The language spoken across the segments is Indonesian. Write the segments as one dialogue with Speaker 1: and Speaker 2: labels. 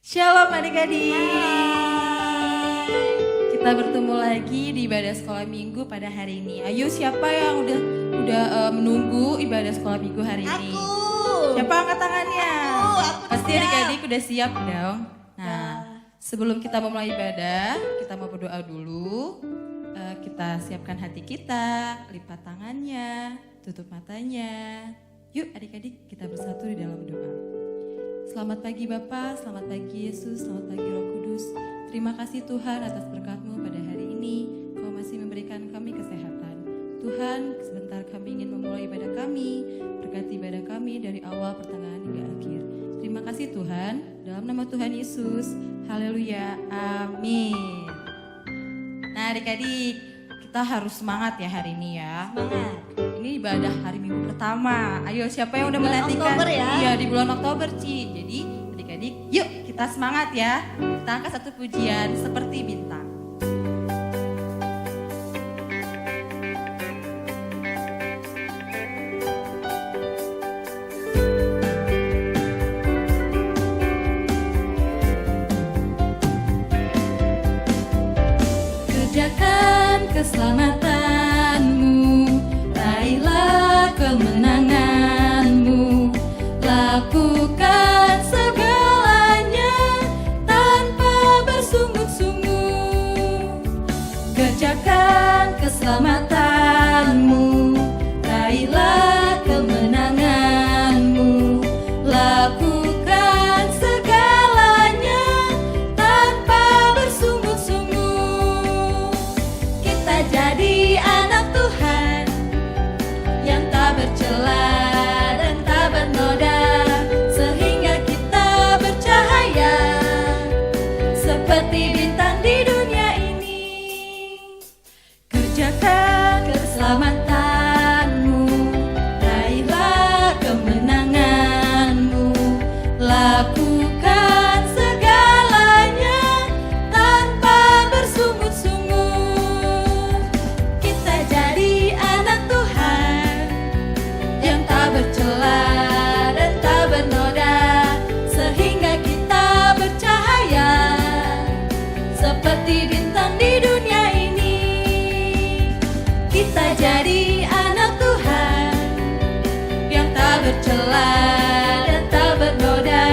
Speaker 1: Shalom adik-adik. Kita bertemu lagi di ibadah sekolah minggu pada hari ini. Ayo, siapa yang udah menunggu ibadah sekolah minggu hari ini?
Speaker 2: Aku.
Speaker 1: Siapa angkat tangannya?
Speaker 2: Aku
Speaker 1: Pasti
Speaker 2: siap.
Speaker 1: adik-adik udah siap dong. Nah, sebelum kita memulai ibadah, kita mau berdoa dulu. Kita siapkan hati kita, lipat tangannya, tutup matanya. Yuk adik-adik, kita bersatu di dalam doa. Selamat pagi Bapa, selamat pagi Yesus, selamat pagi Roh Kudus. Terima kasih Tuhan atas berkat-Mu pada hari ini. Kau masih memberikan kami kesehatan. Tuhan, sebentar kami ingin memulai ibadah kami. Berkati ibadah kami dari awal, pertengahan hingga akhir. Terima kasih Tuhan, dalam nama Tuhan Yesus. Haleluya, amin. Nah adik-adik, kita harus semangat ya hari ini ya.
Speaker 2: Semangat.
Speaker 1: Ini ibadah hari Minggu pertama. Ayo, siapa yang udah
Speaker 2: Bulan
Speaker 1: menantikan?
Speaker 2: Oktober ya?
Speaker 1: Iya, di bulan Oktober, Ci. Jadi, adik-adik, yuk kita semangat ya. Kita angkat satu pujian seperti bintang. Kerjakan keselamatanmu, raihlah kemenanganmu, lakukan segalanya tanpa bersungguh-sungguh. Kerjakan keselamatanmu, raihlah kemenanganmu, lakukan segalanya tanpa bersungguh-sungguh. Kita jadi anak Tuhan yang tak bercela dan tak bernoda, sehingga kita bercahaya seperti bintang di dunia ini. Kerjakan keselamatanmu, raihlah kemenanganmu, lakukan segalanya tanpa bersungguh-sungguh. Kita jadi anak Tuhan yang tak bercela dan tak bernoda, sehingga kita bercahaya seperti bintang di dunia ini. Kita jadi anak Tuhan yang tak bercela dan tak bernoda,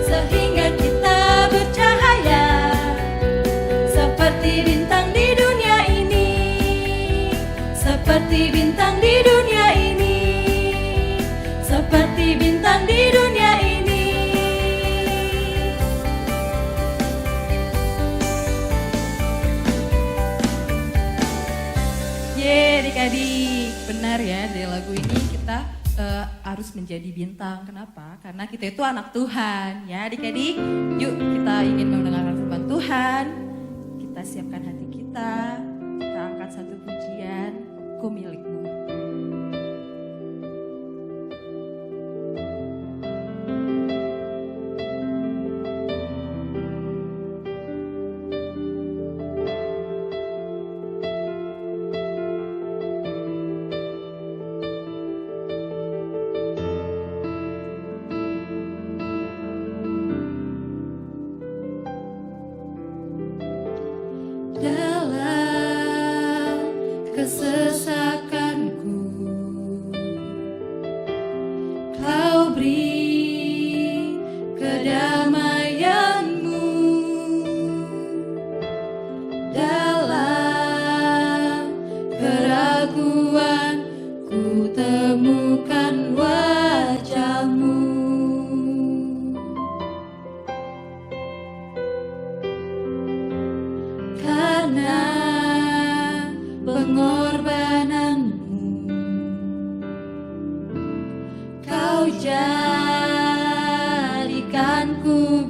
Speaker 1: sehingga kita bercahaya seperti bintang di dunia ini. Seperti bintang di dunia ini. Seperti bintang di dunia ini. Adik-adik, benar ya, dari lagu ini kita harus menjadi bintang. Kenapa? Karena kita itu anak Tuhan ya adik-adik. Yuk kita ingin mendengarkan firman Tuhan. Kita siapkan hati kita. Kita angkat satu pujian, Ku Milikmu. Dalam kesesakanku, Kau beri kedamaianmu. Dalam keraguan ku temukan wajah-Mu. Karena pengorbananmu, Kau jadikanku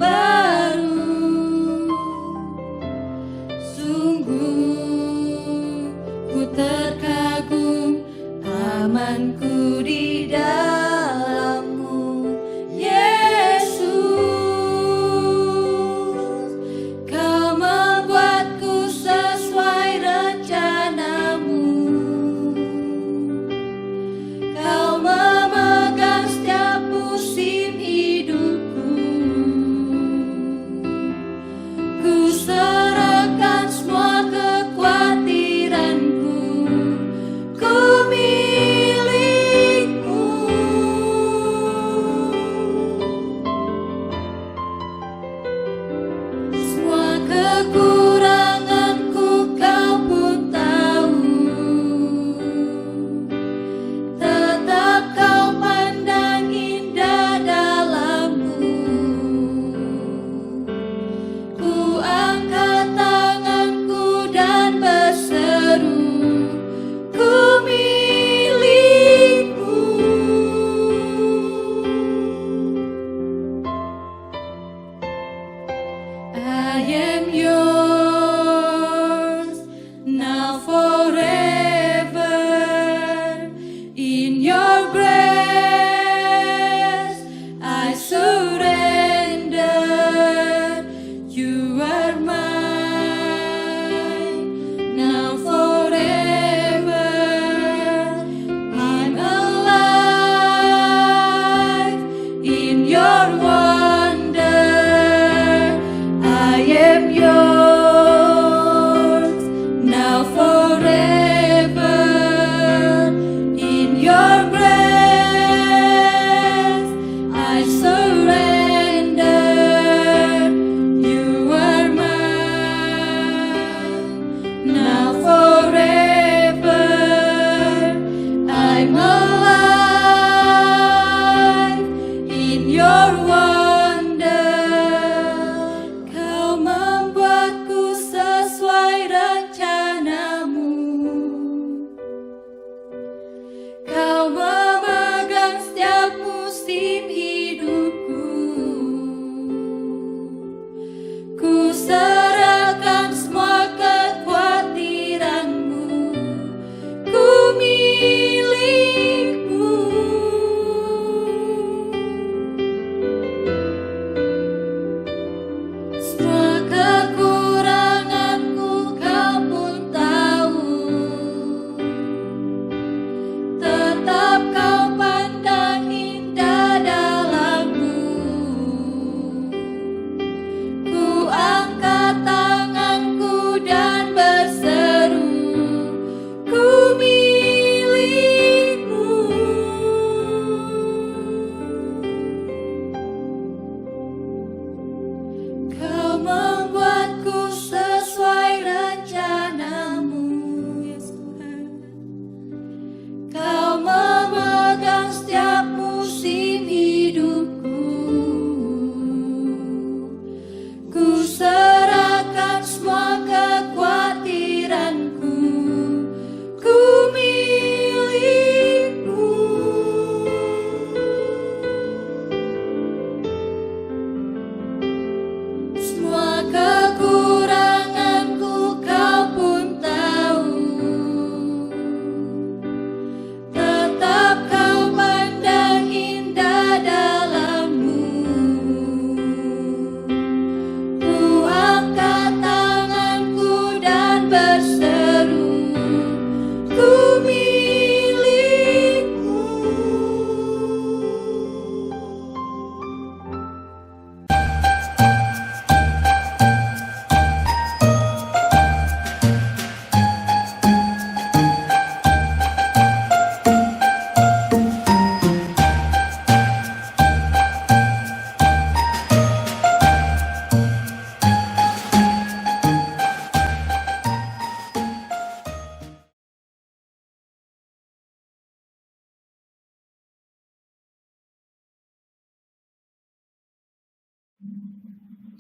Speaker 1: baru. Sungguh ku terkagum, amanku di dalam-Mu, Yesus. Kau membuatku sesuai rencana-Mu. Kau memegang setiap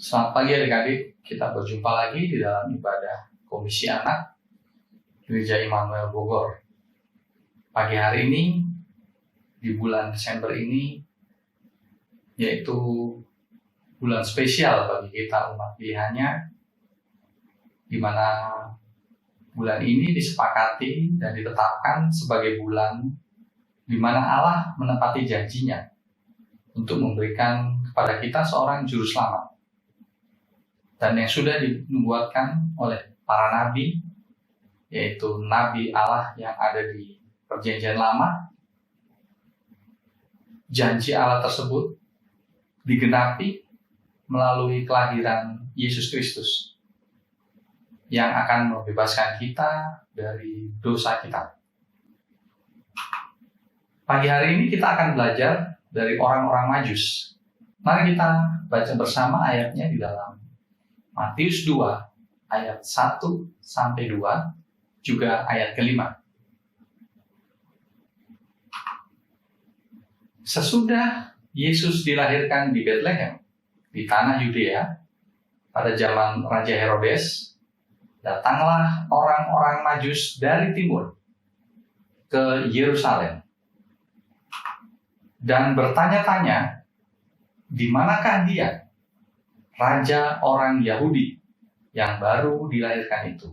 Speaker 2: Selamat pagi adik-adik, kita berjumpa lagi di dalam ibadah Komisi Anak Gereja Immanuel Bogor. Pagi hari ini, di bulan Desember ini, yaitu bulan spesial bagi kita umat pilihannya, di mana bulan ini disepakati dan ditetapkan sebagai bulan di mana Allah menepati janjinya untuk memberikan kepada kita seorang juru selamat. Dan yang sudah dinubuatkan oleh para nabi, yaitu nabi Allah yang ada di Perjanjian Lama, janji Allah tersebut digenapi melalui kelahiran Yesus Kristus yang akan membebaskan kita dari dosa kita. Pagi hari ini kita akan belajar dari orang-orang Majus. Mari kita baca bersama ayatnya di dalam Matius 2 ayat 1 sampai 2 juga ayat ke-5. Sesudah Yesus dilahirkan di Betlehem di tanah Yudea pada zaman Raja Herodes, datanglah orang-orang Majus dari timur ke Yerusalem dan bertanya-tanya, di manakah dia, raja orang Yahudi yang baru dilahirkan itu?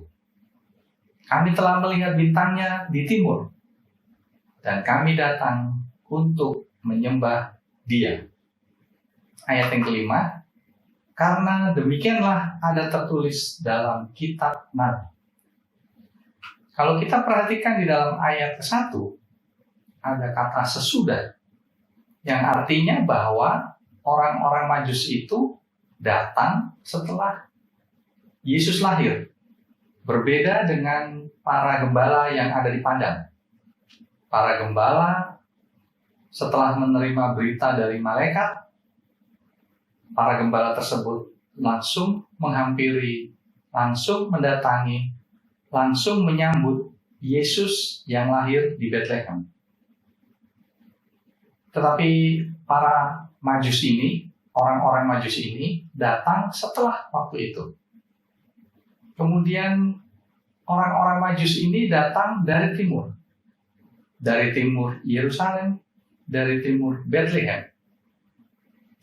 Speaker 2: Kami telah melihat bintangnya di timur, dan kami datang untuk menyembah dia. Ayat yang kelima, karena demikianlah ada tertulis dalam kitab Nabi. Kalau kita perhatikan di dalam ayat ke-1, ada kata sesudah, yang artinya bahwa orang-orang Majus itu datang setelah Yesus lahir. Berbeda dengan para gembala yang ada di padang. Para gembala setelah menerima berita dari malaikat, para gembala tersebut langsung menghampiri, langsung mendatangi, langsung menyambut Yesus yang lahir di Betlehem. Tetapi para Majus ini, orang-orang Majus ini datang setelah waktu itu. Kemudian orang-orang Majus ini datang dari timur. Dari timur Yerusalem, dari timur Betlehem.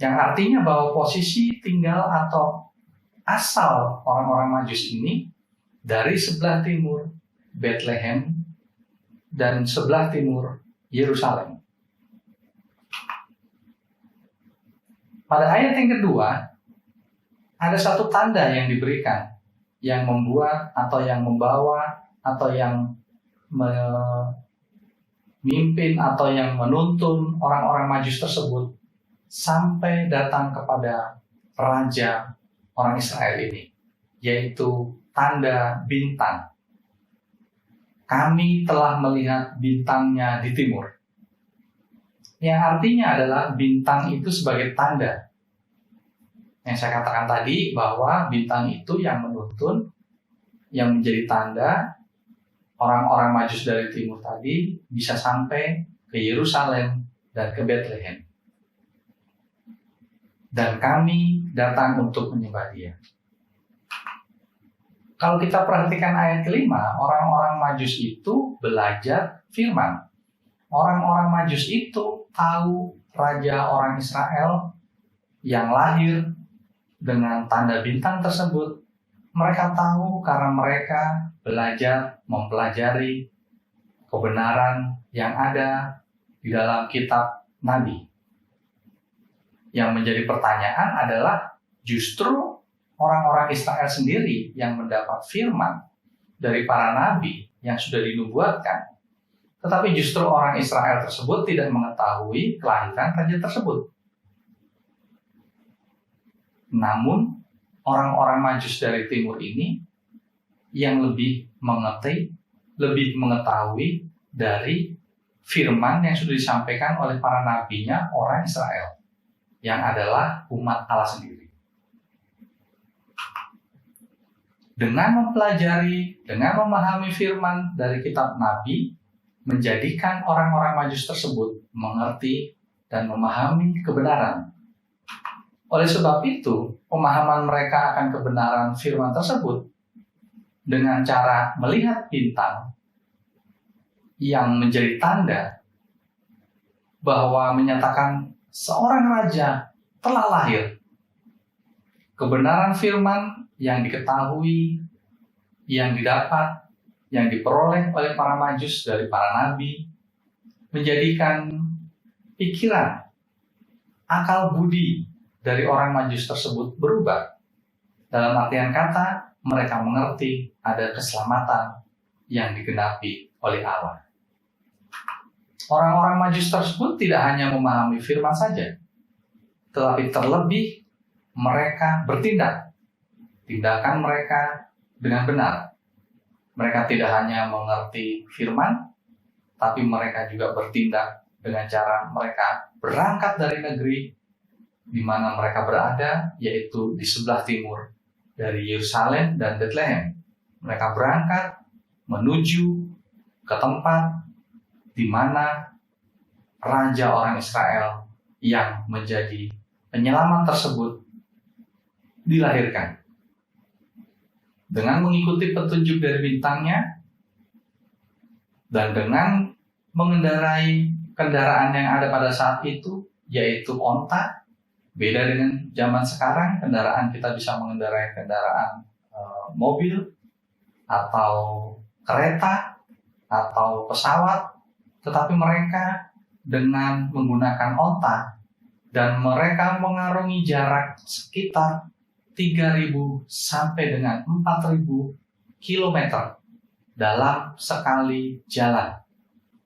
Speaker 2: Yang artinya bahwa posisi tinggal atau asal orang-orang Majus ini dari sebelah timur Betlehem dan sebelah timur Yerusalem. Pada ayat yang kedua, ada satu tanda yang diberikan, yang membuat atau yang membawa atau yang memimpin atau yang menuntun orang-orang Majus tersebut sampai datang kepada raja orang Israel ini, yaitu tanda bintang. Kami telah melihat bintangnya di timur. Yang artinya adalah bintang itu sebagai tanda. Yang saya katakan tadi bahwa bintang itu yang menuntun, yang menjadi tanda orang-orang Majus dari timur tadi bisa sampai ke Yerusalem dan ke Betlehem. Dan kami datang untuk menyembah dia. Kalau kita perhatikan ayat kelima, orang-orang Majus itu belajar firman. Orang-orang Majus itu tahu raja orang Israel yang lahir dengan tanda bintang tersebut. Mereka tahu karena mereka belajar mempelajari kebenaran yang ada di dalam kitab Nabi. Yang menjadi pertanyaan adalah justru orang-orang Israel sendiri yang mendapat firman dari para nabi yang sudah dinubuatkan. Tetapi justru orang Israel tersebut tidak mengetahui kelahiran raja tersebut. Namun, orang-orang Majus dari timur ini yang lebih mengerti, lebih mengetahui dari firman yang sudah disampaikan oleh para nabinya orang Israel, yang adalah umat Allah sendiri. Dengan mempelajari, dengan memahami firman dari kitab Nabi, menjadikan orang-orang Majus tersebut mengerti dan memahami kebenaran. Oleh sebab itu, pemahaman mereka akan kebenaran firman tersebut dengan cara melihat bintang yang menjadi tanda bahwa menyatakan seorang raja telah lahir. Kebenaran firman yang diketahui, yang didapat, yang diperoleh oleh para majus dari para nabi, menjadikan pikiran, akal budi dari orang majus tersebut berubah. Dalam artian kata, mereka mengerti ada keselamatan yang digenapi oleh Allah. Orang-orang majus tersebut tidak hanya memahami firman saja, tetapi terlebih mereka bertindak. Tindakan mereka dengan benar. Mereka tidak hanya mengerti firman, tapi mereka juga bertindak dengan cara mereka berangkat dari negeri di mana mereka berada, yaitu di sebelah timur dari Yerusalem dan Bethlehem. Mereka berangkat menuju ke tempat di mana raja orang Israel yang menjadi penyelamat tersebut dilahirkan. Dengan mengikuti petunjuk dari bintangnya dan dengan mengendarai kendaraan yang ada pada saat itu, yaitu onta. Beda dengan zaman sekarang, kendaraan kita bisa mengendarai kendaraan mobil atau kereta atau pesawat, tetapi mereka dengan menggunakan onta dan mereka mengarungi jarak sekitar 3.000 sampai dengan 4.000 kilometer dalam sekali jalan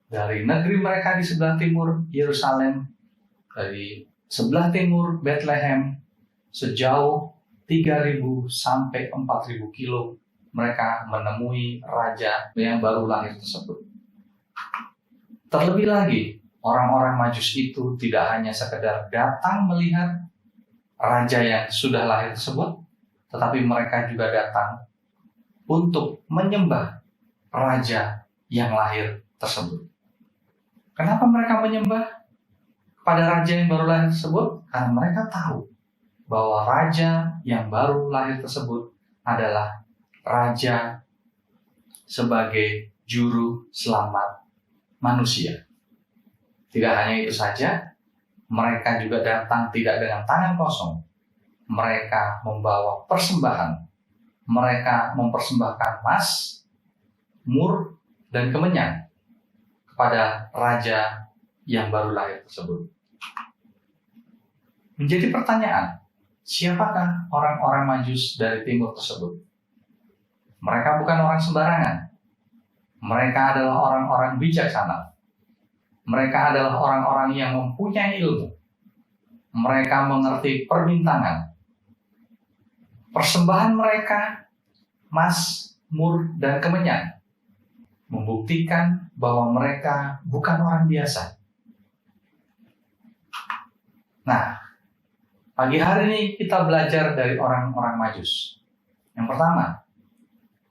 Speaker 2: dari negeri mereka di sebelah timur Yerusalem, dari sebelah timur Bethlehem, sejauh 3.000 sampai 4.000 kilo mereka menemui raja yang baru lahir tersebut. Terlebih lagi, orang-orang Majus itu tidak hanya sekedar datang melihat raja yang sudah lahir tersebut, tetapi mereka juga datang untuk menyembah raja yang lahir tersebut. Kenapa mereka menyembah pada raja yang baru lahir tersebut? Karena mereka tahu bahwa raja yang baru lahir tersebut adalah raja sebagai juru selamat manusia. Tidak hanya itu saja, mereka juga datang tidak dengan tangan kosong. Mereka membawa persembahan. Mereka mempersembahkan emas, mur, dan kemenyan kepada raja yang baru lahir tersebut. Menjadi pertanyaan, siapakah orang-orang Majus dari timur tersebut? Mereka bukan orang sembarangan. Mereka adalah orang-orang bijaksana. Mereka adalah orang-orang yang mempunyai ilmu. Mereka mengerti perbintangan. Persembahan mereka, emas, mur, dan kemenyan, membuktikan bahwa mereka bukan orang biasa. Nah, pagi hari ini kita belajar dari orang-orang Majus. Yang pertama,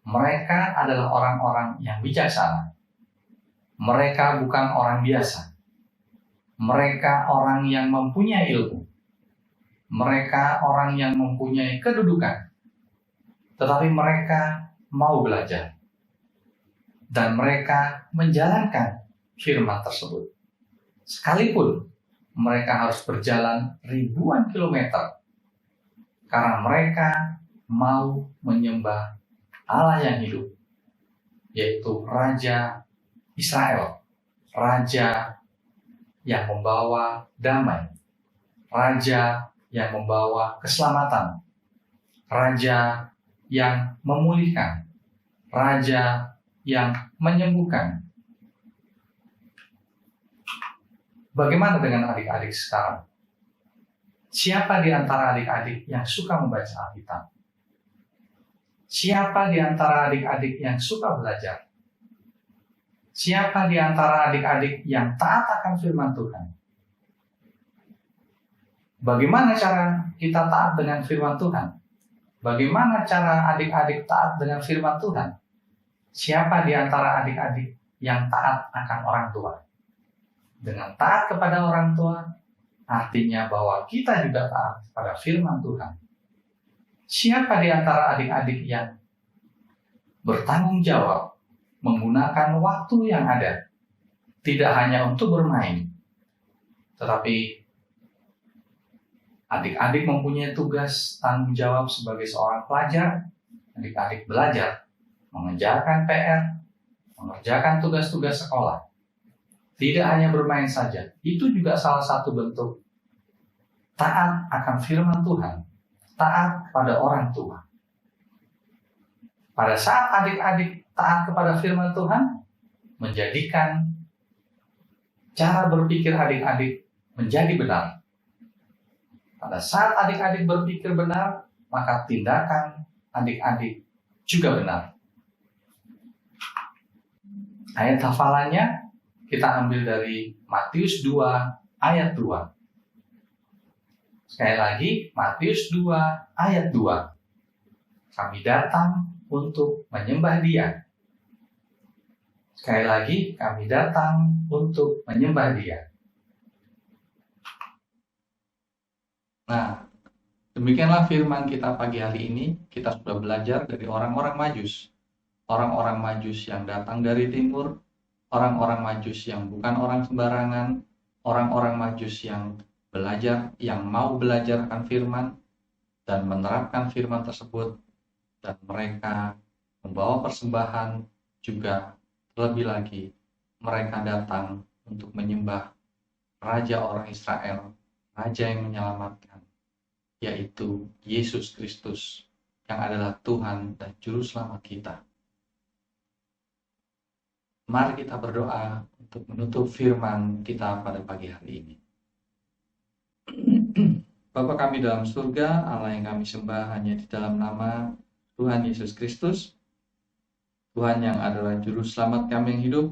Speaker 2: mereka adalah orang-orang yang bijaksana. Mereka bukan orang biasa. Mereka orang yang mempunyai ilmu. Mereka orang yang mempunyai kedudukan. Tetapi mereka mau belajar. Dan mereka menjalankan firman tersebut. Sekalipun mereka harus berjalan ribuan kilometer. Karena mereka mau menyembah Allah yang hidup, yaitu Raja Israel, Raja yang membawa damai, Raja yang membawa keselamatan, Raja yang memulihkan, Raja yang menyembuhkan. Bagaimana dengan adik-adik sekarang? Siapa di antara adik-adik yang suka membaca Alkitab? Siapa di antara adik-adik yang suka belajar? Siapa di antara adik-adik yang taat akan firman Tuhan? Bagaimana cara kita taat dengan firman Tuhan? Bagaimana cara adik-adik taat dengan firman Tuhan? Siapa di antara adik-adik yang taat akan orang tua? Dengan taat kepada orang tua, artinya bahwa kita juga taat pada firman Tuhan. Siapa di antara adik-adik yang bertanggung jawab menggunakan waktu yang ada, tidak hanya untuk bermain, tetapi adik-adik mempunyai tugas tanggung jawab sebagai seorang pelajar. Adik-adik belajar, mengerjakan PR, mengerjakan tugas-tugas sekolah. Tidak hanya bermain saja, itu juga salah satu bentuk taat akan firman Tuhan, taat pada orang tua. Pada saat adik-adik taat kepada firman Tuhan, menjadikan cara berpikir adik-adik menjadi benar. Pada saat adik-adik berpikir benar, maka tindakan adik-adik juga benar. Ayat hafalannya kita ambil dari Matius 2 ayat 2. Sekali lagi, Matius 2 ayat 2. Kami datang untuk menyembah Dia. Sekali lagi, kami datang untuk menyembah Dia. Nah, demikianlah firman kita pagi hari ini. Kita sudah belajar dari orang-orang Majus. Orang-orang Majus yang datang dari timur, orang-orang Majus yang bukan orang sembarangan, orang-orang Majus yang belajar, yang mau belajar akan firman dan menerapkan firman tersebut, dan mereka membawa persembahan juga. Lebih lagi, mereka datang untuk menyembah Raja orang Israel, Raja yang menyelamatkan, yaitu Yesus Kristus, yang adalah Tuhan dan Juru Selamat kita. Mari kita berdoa untuk menutup firman kita pada pagi hari ini. Bapa kami dalam surga, Allah yang kami sembah hanya di dalam nama Tuhan Yesus Kristus, Tuhan yang adalah Juru Selamat kami yang hidup.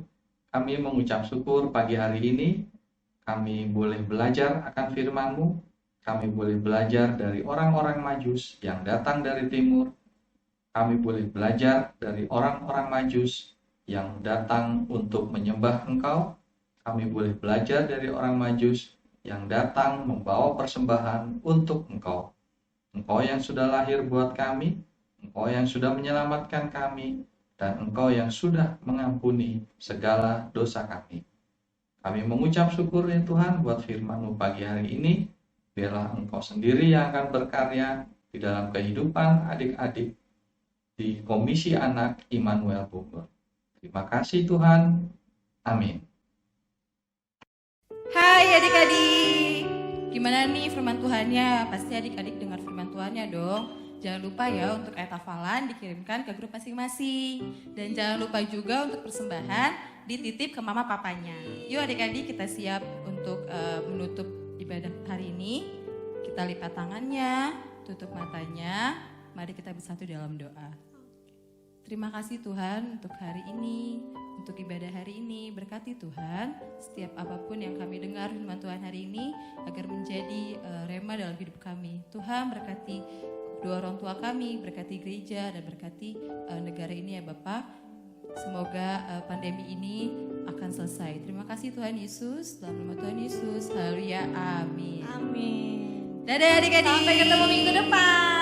Speaker 2: Kami mengucap syukur pagi hari ini, kami boleh belajar akan firman-Mu, kami boleh belajar dari orang-orang Majus yang datang dari timur, kami boleh belajar dari orang-orang Majus yang datang untuk menyembah Engkau, kami boleh belajar dari orang Majus yang datang membawa persembahan untuk Engkau. Engkau yang sudah lahir buat kami, Engkau yang sudah menyelamatkan kami, dan Engkau yang sudah mengampuni segala dosa kami. Kami mengucap syukur ya Tuhan buat firman-Mu pagi hari ini. Biarlah Engkau sendiri yang akan berkarya di dalam kehidupan adik-adik di Komisi Anak Immanuel Bogor. Terima kasih Tuhan. Amin.
Speaker 1: Hai adik-adik, gimana nih firman Tuhannya? Pasti adik-adik dengar firman Tuhannya dong. Jangan lupa ya untuk ayat hafalan dikirimkan ke grup masing-masing. Dan jangan lupa juga untuk persembahan dititip ke mama papanya. Yuk adik-adik kita siap untuk menutup ibadah hari ini. Kita lipat tangannya, tutup matanya. Mari kita bersatu dalam doa. Terima kasih Tuhan untuk hari ini, untuk ibadah hari ini. Berkati Tuhan setiap apapun yang kami dengar firman Tuhan hari ini agar menjadi rema dalam hidup kami. Tuhan berkati kedua orang tua kami, berkati gereja dan berkati negara ini ya Bapak. Semoga pandemi ini akan selesai. Terima kasih Tuhan Yesus, dalam nama Tuhan Yesus. Haleluya, amin.
Speaker 3: Amin.
Speaker 1: Dadah adik-adik.
Speaker 3: Sampai ketemu minggu depan.